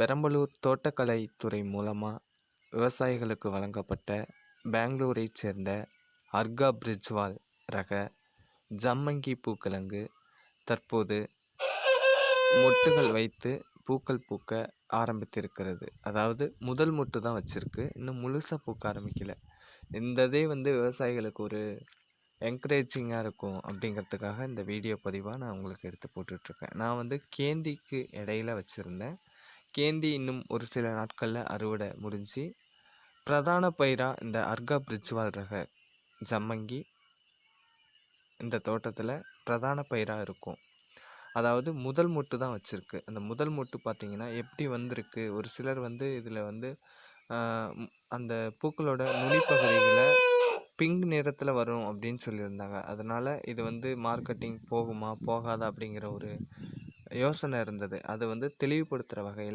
பெரம்பலூர் தோட்டக்கலைத்துறை மூலமா விவசாயிகளுக்கு வழங்கப்பட்ட பெங்களூரைச் சேர்ந்த அர்கா பிரிஜ்வால் ரக ஜம்மங்கி பூக்கிழங்கு தற்போது மொட்டுகள் வைத்து பூக்கள் பூக்க ஆரம்பித்திருக்கிறது. அதாவது முதல் மொட்டு தான் வச்சிருக்கு. இன்னும் முழுசா பூக்க ஆரம்பிக்கல. இந்த இதே விவசாயிகளுக்கு ஒரு என்கரேஜிங்காக இருக்கும் அப்படிங்கிறதுக்காக இந்த வீடியோ பதிவாக நான் உங்களுக்கு எடுத்து போட்டுட்ருக்கேன். நான் கேந்திக்கு இடையில வச்சுருந்தேன். கேந்தி இன்னும் ஒரு சில நாட்களில் அறுவடை முடிஞ்சு பிரதான பயிராக இந்த அர்கா பிரிஜ்வால் ரக ஜம்மங்கி இந்த தோட்டத்தில் பிரதான பயிராக இருக்கும். அதாவது முதல் மொட்டு தான் வச்சுருக்கு. அந்த முதல் மொட்டு பார்த்திங்கன்னா எப்படி வந்திருக்கு, ஒரு சிலர் இதில் அந்த பூக்களோட நுனிப்பகுதிகளை பிங்க் நிறத்தில் வரும் அப்படின்னு சொல்லியிருந்தாங்க. அதனால் இது மார்க்கெட்டிங் போகுமா போகாதா அப்படிங்கிற ஒரு யோசனை இருந்தது. அதை தெளிவுபடுத்துகிற வகையில்